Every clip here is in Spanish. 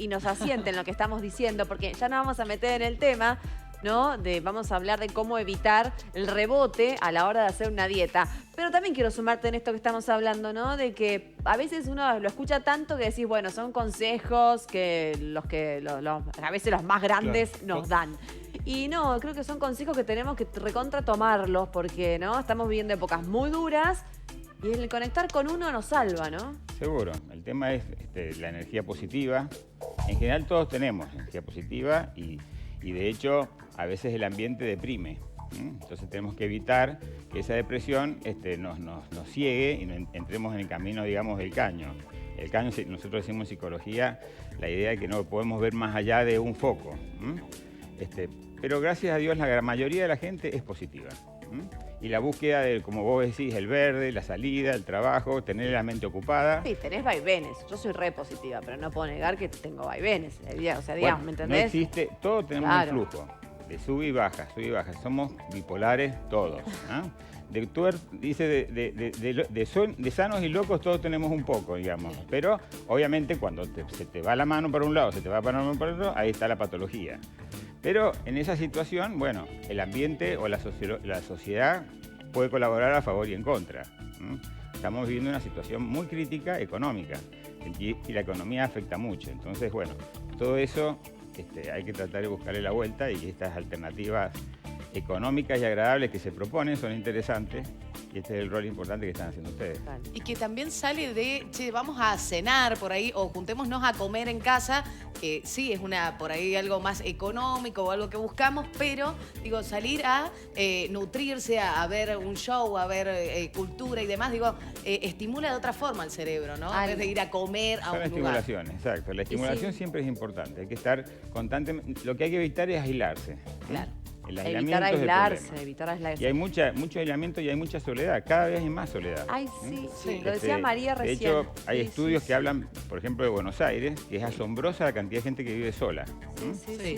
y nos asienten lo que estamos diciendo, porque ya nos vamos a meter en el tema, ¿no? Vamos a hablar de cómo evitar el rebote a la hora de hacer una dieta. Pero también quiero sumarte en esto que estamos hablando, ¿no? De que a veces uno lo escucha tanto que decís, bueno, son consejos que a veces los más grandes nos dan. Y no, creo que son consejos que tenemos que recontra tomarlos porque, ¿no? Estamos viviendo épocas muy duras y el conectar con uno nos salva, ¿no? Seguro. El tema es la energía positiva. En general todos tenemos energía positiva y de hecho a veces el ambiente deprime. Entonces tenemos que evitar que esa depresión nos ciegue y no entremos en el camino, digamos, del caño. El caño, nosotros decimos en psicología, la idea de que no podemos ver más allá de un foco. Pero gracias a Dios la gran mayoría de la gente es positiva. Y la búsqueda de, como vos decís, el verde, la salida, el trabajo, tener la mente ocupada. Sí, tenés vaivenes. Yo soy re positiva, pero no puedo negar que tengo vaivenes. O sea, digamos, Bueno, ¿me entendés? No existe, todos tenemos un flujo de sub y baja, sub y baja. Somos bipolares todos. Dice de sanos y locos todos tenemos un poco, digamos. Sí. Pero obviamente cuando se te va la mano para un lado, se te va la mano para otro, ahí está la patología. Pero en esa situación, bueno, el ambiente o la sociedad puede colaborar a favor y en contra. Estamos viviendo una situación muy crítica económica y la economía afecta mucho. Entonces, bueno, todo eso hay que tratar de buscarle la vuelta y estas alternativas económicas y agradables que se proponen son interesantes y este es el rol importante que están haciendo ustedes. Y que también sale de, che, vamos a cenar por ahí o juntémonos a comer en casa, que sí, es por ahí algo más económico o algo que buscamos, pero digo, salir a nutrirse, a ver un show, a ver cultura y demás, digo, estimula de otra forma el cerebro, ¿no? En vez de ir a comer a un lugar. Estimulación, exacto. La estimulación siempre es importante, hay que estar constantemente, lo que hay que evitar es aislarse. Claro. Evitar aislarse. Y hay mucho aislamiento y hay mucha soledad. Cada vez hay más soledad. Ay, sí. Lo decía María recién. De hecho, hay estudios que hablan, por ejemplo, de Buenos Aires, que es asombrosa la cantidad de gente que vive sola.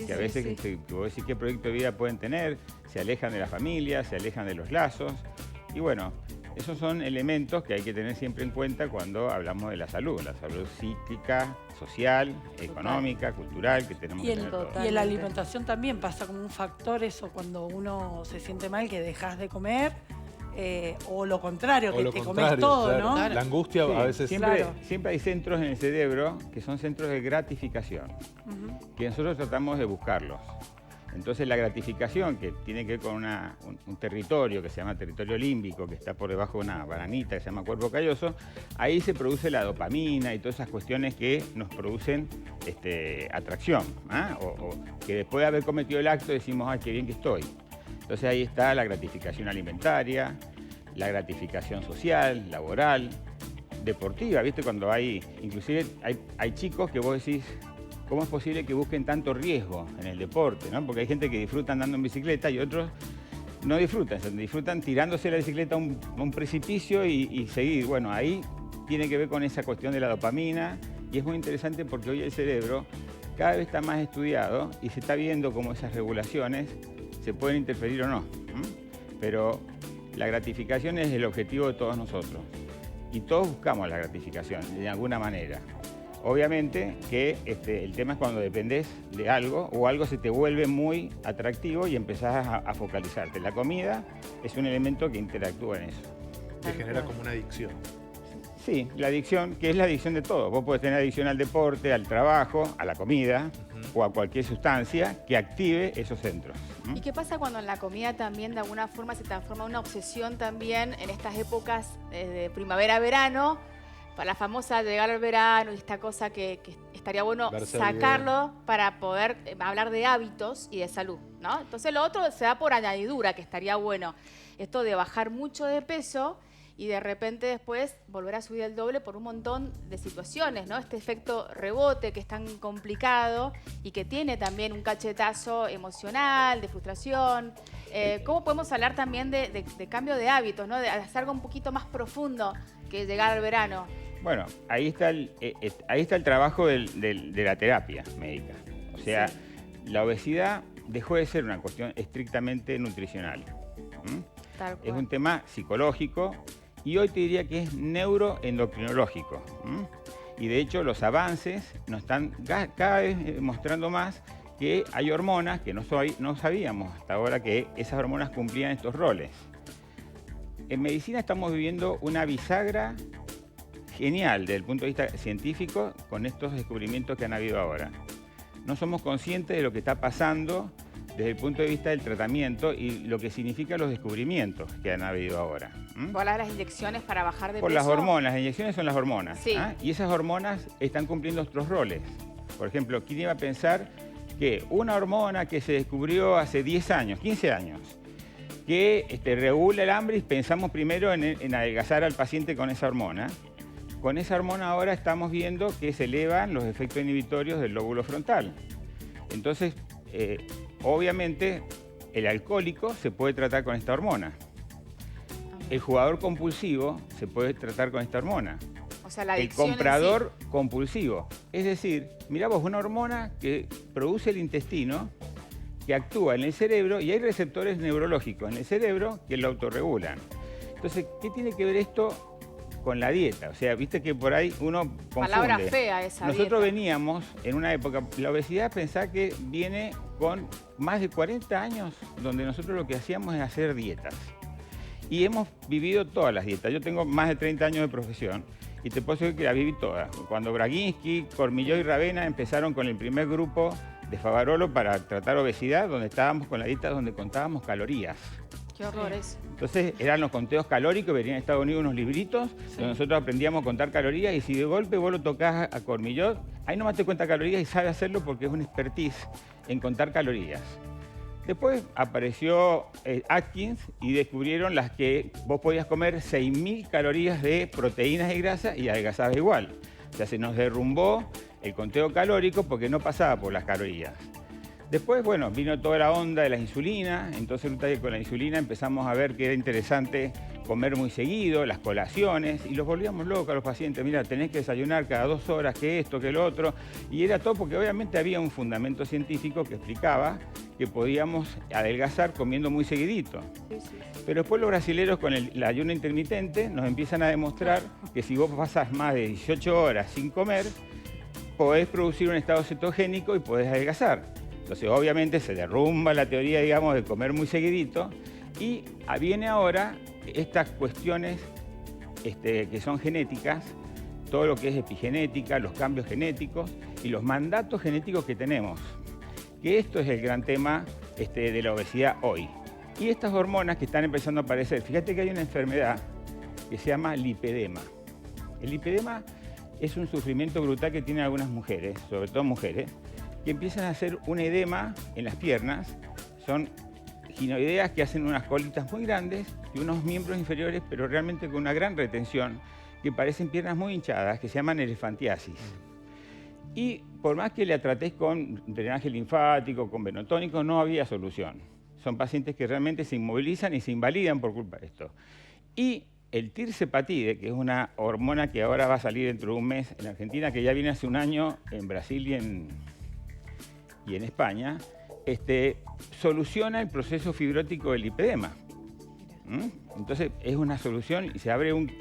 Que a veces vos decís qué proyecto de vida pueden tener, se alejan de la familia, se alejan de los lazos. Y bueno, esos son elementos que hay que tener siempre en cuenta cuando hablamos de la salud psíquica, social, económica, cultural, que tenemos que tener todos. Y en la alimentación también pasa como un factor eso, cuando uno se siente mal, que dejas de comer, o lo contrario, que te comes todo, claro, ¿no? La angustia a veces... Siempre hay centros en el cerebro que son centros de gratificación, que nosotros tratamos de buscarlos. Entonces la gratificación, que tiene que ver con un territorio que se llama territorio límbico, que está por debajo de una bananita que se llama cuerpo calloso, ahí se produce la dopamina y todas esas cuestiones que nos producen atracción. O que después de haber cometido el acto decimos, ¡ay, qué bien que estoy! Entonces ahí está la gratificación alimentaria, la gratificación social, laboral, deportiva. ¿Viste? Cuando inclusive hay chicos que vos decís, ¿cómo es posible que busquen tanto riesgo en el deporte? ¿No? Porque hay gente que disfruta andando en bicicleta y otros no disfrutan tirándose la bicicleta a un precipicio y seguir. Bueno, ahí tiene que ver con esa cuestión de la dopamina y es muy interesante porque hoy el cerebro cada vez está más estudiado y se está viendo cómo esas regulaciones se pueden interferir o no. Pero la gratificación es el objetivo de todos nosotros y todos buscamos la gratificación de alguna manera. Obviamente que el tema es cuando dependes de algo o algo se te vuelve muy atractivo y empezás a focalizarte. La comida es un elemento que interactúa en eso. Que genera como una adicción. Sí, la adicción, que es la adicción de todo. Vos podés tener adicción al deporte, al trabajo, a la comida o a cualquier sustancia que active esos centros. ¿Y qué pasa cuando en la comida también de alguna forma se transforma en una obsesión también en estas épocas de primavera-verano? Para la famosa llegar al verano y esta cosa que estaría bueno sacarlo para poder hablar de hábitos y de salud, ¿no? Entonces lo otro se da por añadidura, que estaría bueno. Esto de bajar mucho de peso y de repente después volver a subir el doble por un montón de situaciones, ¿no? Este efecto rebote que es tan complicado y que tiene también un cachetazo emocional, de frustración. ¿Cómo podemos hablar también de cambio de hábitos, ¿no? De hacer algo un poquito más profundo que llegar al verano? Bueno, ahí está el trabajo de la terapia médica. O sea, la obesidad dejó de ser una cuestión estrictamente nutricional. Es un tema psicológico y hoy te diría que es neuroendocrinológico. Y de hecho los avances nos están cada vez mostrando más que hay hormonas que no sabíamos hasta ahora que esas hormonas cumplían estos roles. En medicina estamos viviendo una bisagra genial desde el punto de vista científico con estos descubrimientos que han habido ahora. No somos conscientes de lo que está pasando desde el punto de vista del tratamiento y lo que significan los descubrimientos que han habido ahora. ¿Vos hablas de las inyecciones para bajar de peso? Por las hormonas, las inyecciones son las hormonas. Sí. Y esas hormonas están cumpliendo otros roles. Por ejemplo, ¿quién iba a pensar que una hormona que se descubrió hace 10 años, 15 años, que regula el hambre y pensamos primero en adelgazar al paciente con esa hormona? Con esa hormona ahora estamos viendo que se elevan los efectos inhibitorios del lóbulo frontal. Entonces, obviamente, el alcohólico se puede tratar con esta hormona. El jugador compulsivo se puede tratar con esta hormona. O sea, la El adicción comprador compulsivo. Es decir, mirá vos, una hormona que produce el intestino, que actúa en el cerebro y hay receptores neurológicos en el cerebro que lo autorregulan. Entonces, ¿qué tiene que ver esto con la dieta? O sea, viste que por ahí uno confunde. Palabra fea esa Nosotros dieta. veníamos en una época, la obesidad pensá que viene con más de 40 años donde nosotros lo que hacíamos es hacer dietas. Y hemos vivido todas las dietas. Yo tengo más de 30 años de profesión y te puedo decir que las viví todas. Cuando Braginsky, Cormillot y Ravena empezaron con el primer grupo de Favarolo para tratar obesidad, donde estábamos con la dieta donde contábamos calorías. Qué horror eso. Entonces eran los conteos calóricos, venían en Estados Unidos unos libritos donde nosotros aprendíamos a contar calorías y si de golpe vos lo tocás a Cormillot, ahí nomás te cuenta calorías y sabe hacerlo porque es un expertise en contar calorías. Después apareció Atkins y descubrieron las que vos podías comer 6.000 calorías de proteínas y grasas y adelgazabas igual. O sea, se nos derrumbó el conteo calórico porque no pasaba por las calorías. Después, bueno, vino toda la onda de la insulina, entonces resulta que con la insulina empezamos a ver que era interesante comer muy seguido, las colaciones, y los volvíamos locos a los pacientes. Mira, tenés que desayunar cada 2 horas, que esto, que lo otro, y era todo porque obviamente había un fundamento científico que explicaba que podíamos adelgazar comiendo muy seguidito. Pero después los brasileros con el ayuno intermitente nos empiezan a demostrar que si vos pasás más de 18 horas sin comer, podés producir un estado cetogénico y podés adelgazar. Entonces, obviamente, se derrumba la teoría, digamos, de comer muy seguidito y viene ahora estas cuestiones que son genéticas, todo lo que es epigenética, los cambios genéticos y los mandatos genéticos que tenemos. Que esto es el gran tema de la obesidad hoy. Y estas hormonas que están empezando a aparecer, fíjate que hay una enfermedad que se llama lipedema. El lipedema es un sufrimiento brutal que tienen algunas mujeres, sobre todo mujeres, que empiezan a hacer un edema en las piernas. Son ginoideas que hacen unas colitas muy grandes y unos miembros inferiores, pero realmente con una gran retención, que parecen piernas muy hinchadas, que se llaman elefantiasis. Y por más que la tratés con drenaje linfático, con venotónico, no había solución. Son pacientes que realmente se inmovilizan y se invalidan por culpa de esto. Y el tirzepatide, que es una hormona que ahora va a salir dentro de un mes en Argentina, que ya viene hace un año en Brasil y en España, soluciona el proceso fibrótico del lipedema. Entonces es una solución y se abre un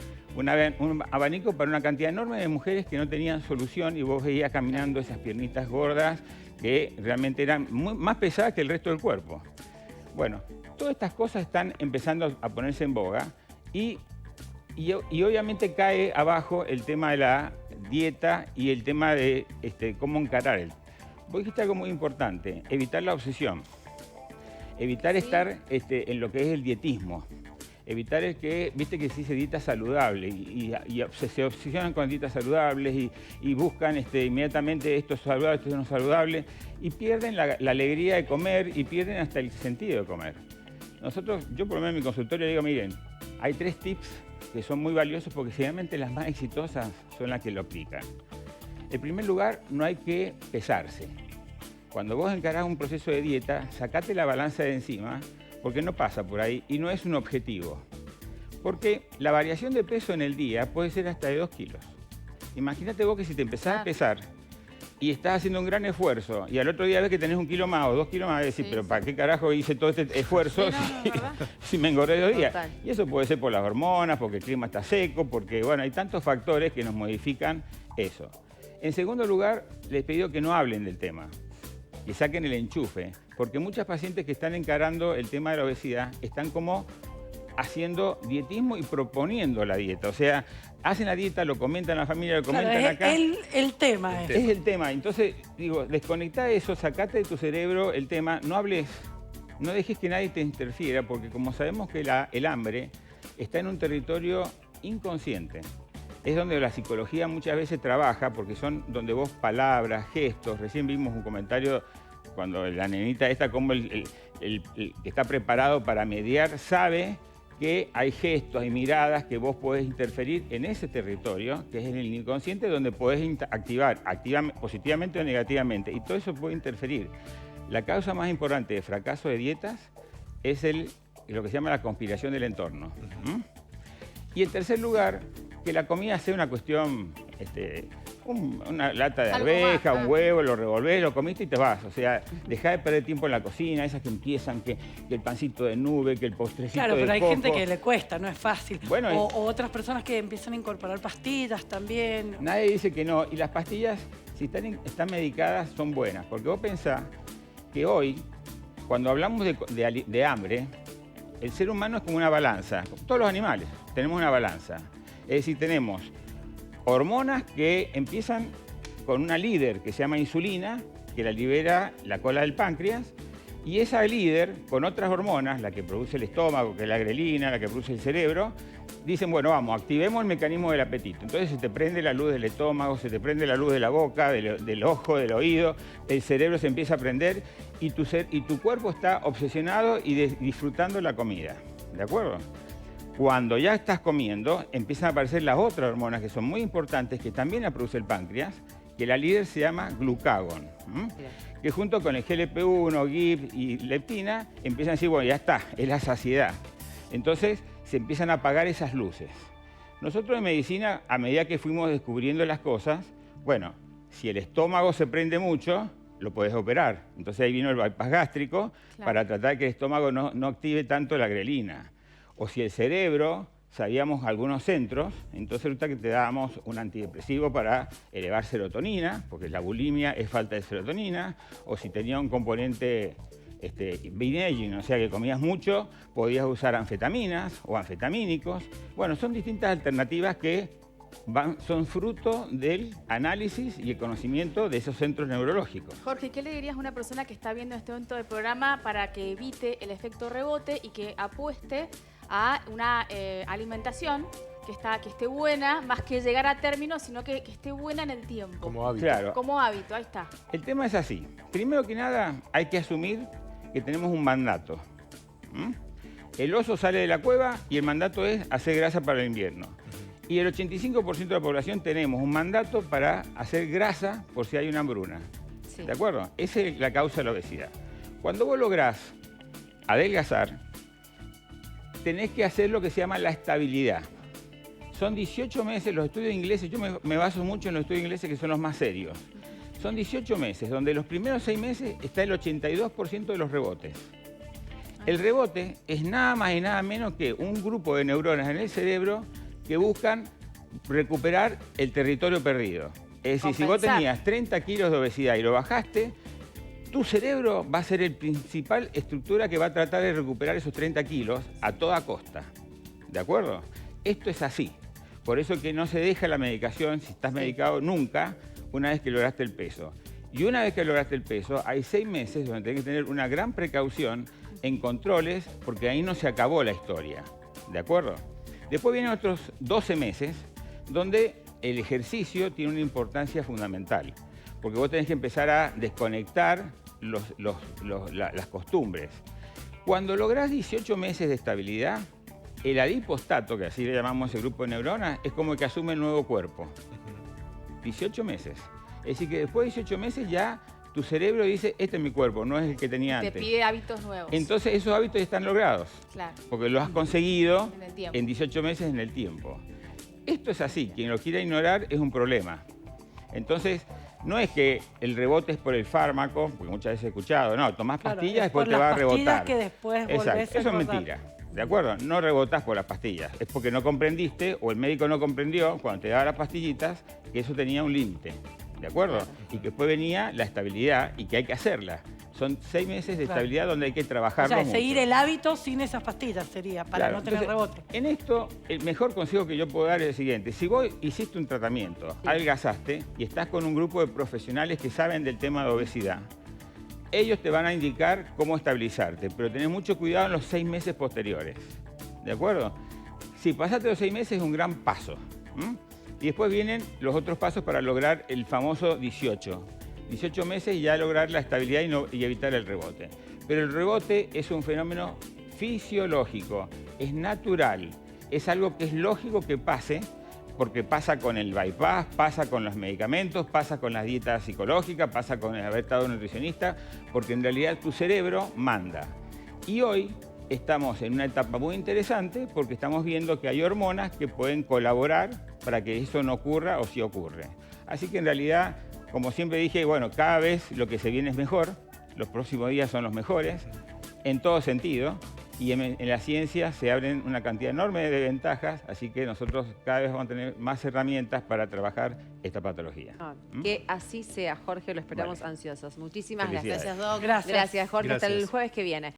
abanico para una cantidad enorme de mujeres que no tenían solución y vos veías caminando esas piernitas gordas que realmente eran más pesadas que el resto del cuerpo. Bueno, todas estas cosas están empezando a ponerse en boga y obviamente cae abajo el tema de la dieta y el tema de cómo encarar el. Vos dijiste algo muy importante, evitar la obsesión, evitar estar en lo que es el dietismo, evitar el que, viste que se dice dieta saludable y se obsesionan con dietas saludables y buscan inmediatamente esto es saludable, esto no es saludable y pierden la alegría de comer y pierden hasta el sentido de comer. Yo por lo menos en mi consultorio digo, miren, hay 3 tips que son muy valiosos porque generalmente las más exitosas son las que lo aplican. En primer lugar, no hay que pesarse. Cuando vos encarás un proceso de dieta, sacate la balanza de encima, porque no pasa por ahí y no es un objetivo. Porque la variación de peso en el día puede ser hasta de 2 kilos. Imagínate vos que si te empezás a pesar, y estás haciendo un gran esfuerzo y al otro día ves que tenés 1 kilo más o 2 kilos más, decís, pero ¿para qué carajo hice todo este esfuerzo si me engordé 2 días? Total. Y eso puede ser por las hormonas, porque el clima está seco, porque bueno, hay tantos factores que nos modifican eso. En segundo lugar, les pido que no hablen del tema, que saquen el enchufe, porque muchas pacientes que están encarando el tema de la obesidad están como haciendo dietismo y proponiendo la dieta. O sea, hacen la dieta, lo comentan a la familia, lo comentan Claro, acá. el tema Es el tema. Entonces, digo, desconectá eso, sacate de tu cerebro el tema, no hables, no dejes que nadie te interfiera, porque como sabemos que el hambre está en un territorio inconsciente. Es donde la psicología muchas veces trabaja, porque son donde vos palabras, gestos, recién vimos un comentario cuando la nenita esta, como el que está preparado para mediar, sabe que hay gestos, hay miradas que vos podés interferir en ese territorio, que es en el inconsciente, donde podés activar positivamente o negativamente, y todo eso puede interferir. La causa más importante de fracaso de dietas es lo que se llama la conspiración del entorno. Y en tercer lugar, que la comida sea una cuestión, una lata de arveja, un huevo, lo revolvés, lo comiste y te vas. O sea, dejá de perder tiempo en la cocina, esas que empiezan, que el pancito de nube, que el postrecito de coco. Claro, pero hay gente que le cuesta, no es fácil. Bueno, o otras personas que empiezan a incorporar pastillas también. Nadie dice que no. Y las pastillas, si están medicadas, son buenas. Porque vos pensás que hoy, cuando hablamos de hambre, el ser humano es como una balanza. Todos los animales tenemos una balanza. Es decir, tenemos hormonas que empiezan con una líder que se llama insulina, que la libera la cola del páncreas, y esa líder, con otras hormonas, la que produce el estómago, que es la grelina, la que produce el cerebro, dicen, bueno, vamos, activemos el mecanismo del apetito. Entonces se te prende la luz del estómago, se te prende la luz de la boca, del ojo, del oído, el cerebro se empieza a prender y tu cuerpo está obsesionado y disfrutando la comida, ¿de acuerdo? Cuando ya estás comiendo, empiezan a aparecer las otras hormonas que son muy importantes, que también la produce el páncreas, que la líder se llama glucagón, que junto con el GLP-1, GIP y leptina, empiezan a decir, bueno, ya está, es la saciedad. Entonces se empiezan a apagar esas luces. Nosotros en medicina, a medida que fuimos descubriendo las cosas, bueno, si el estómago se prende mucho, lo puedes operar. Entonces ahí vino el bypass gástrico, para tratar que el estómago no active tanto la grelina. O si el cerebro, sabíamos algunos centros, entonces resulta que te dábamos un antidepresivo para elevar serotonina, porque la bulimia es falta de serotonina, o si tenía un componente binge eating, o sea que comías mucho, podías usar anfetaminas o anfetamínicos. Bueno, son distintas alternativas que son fruto del análisis y el conocimiento de esos centros neurológicos. Jorge, ¿qué le dirías a una persona que está viendo este momento del programa para que evite el efecto rebote y que apueste a una alimentación que esté buena, más que llegar a término, sino que esté buena en el tiempo? Como hábito. Claro. Como hábito, ahí está. El tema es así. Primero que nada, hay que asumir que tenemos un mandato. El oso sale de la cueva y el mandato es hacer grasa para el invierno. Y el 85% de la población tenemos un mandato para hacer grasa por si hay una hambruna. Sí. ¿De acuerdo? Esa es la causa de la obesidad. Cuando vos lográs adelgazar, tenés que hacer lo que se llama la estabilidad. Son 18 meses, los estudios ingleses, yo me baso mucho en los estudios ingleses que son los más serios. Son 18 meses, donde los primeros 6 meses está el 82% de los rebotes. El rebote es nada más y nada menos que un grupo de neuronas en el cerebro que buscan recuperar el territorio perdido. Es decir, si vos tenías 30 kilos de obesidad y lo bajaste, tu cerebro va a ser la principal estructura que va a tratar de recuperar esos 30 kilos a toda costa. ¿De acuerdo? Esto es así. Por eso que no se deja la medicación, si estás medicado, nunca, una vez que lograste el peso. Y una vez que lograste el peso, hay 6 meses donde tenés que tener una gran precaución en controles, porque ahí no se acabó la historia. ¿De acuerdo? Después vienen otros 12 meses donde el ejercicio tiene una importancia fundamental, porque vos tenés que empezar a desconectar las costumbres. Cuando lográs 18 meses de estabilidad, el adipostato, que así le llamamos ese grupo de neuronas, es como el que asume el nuevo cuerpo. 18 meses. Es decir, que después de 18 meses ya tu cerebro dice, este es mi cuerpo, no es el que tenía antes. Te pide hábitos nuevos. Entonces esos hábitos ya están logrados. Claro. Porque lo has conseguido En el tiempo. en 18 meses en el tiempo. Esto es así, quien lo quiera ignorar es un problema. Entonces, No es que el rebote es por el fármaco, porque muchas veces he escuchado, no, tomás Claro, pastillas, es después por te va a las pastillas rebotar. que después volvés Exacto, a eso es engordar. mentira. ¿De acuerdo? No rebotas por las pastillas. Es porque no comprendiste o el médico no comprendió cuando te daba las pastillitas que eso tenía un límite. ¿De acuerdo? Y que después venía la estabilidad y que hay que hacerla. Son 6 meses de Claro. estabilidad donde hay que O trabajarlo sea, mucho. seguir el hábito sin esas pastillas sería, para Claro, no tener entonces, rebote. En esto, el mejor consejo que yo puedo dar es el siguiente. Si vos hiciste un tratamiento, adelgazaste y estás con un grupo de profesionales que saben del tema de obesidad, ellos te van a indicar cómo estabilizarte, pero tenés mucho cuidado en los 6 meses posteriores. ¿De acuerdo? Si pasaste los 6 meses es un gran paso. Y después vienen los otros pasos para lograr el famoso 18. 18 meses y ya lograr la estabilidad y evitar el rebote. Pero el rebote es un fenómeno fisiológico, es natural, es algo que es lógico que pase, porque pasa con el bypass, pasa con los medicamentos, pasa con la dieta psicológica, pasa con el haber estado nutricionista, porque en realidad tu cerebro manda. Y hoy estamos en una etapa muy interesante porque estamos viendo que hay hormonas que pueden colaborar para que eso no ocurra o sí ocurre. Así que en realidad, como siempre dije, bueno, cada vez lo que se viene es mejor, los próximos días son los mejores, en todo sentido, y en la ciencia se abren una cantidad enorme de ventajas, así que nosotros cada vez vamos a tener más herramientas para trabajar esta patología. Que así sea, Jorge, lo esperamos Vale. ansiosos. Muchísimas Felicidades. gracias. Gracias, Doc. Gracias. Gracias, Jorge. Hasta el Gracias. jueves que viene.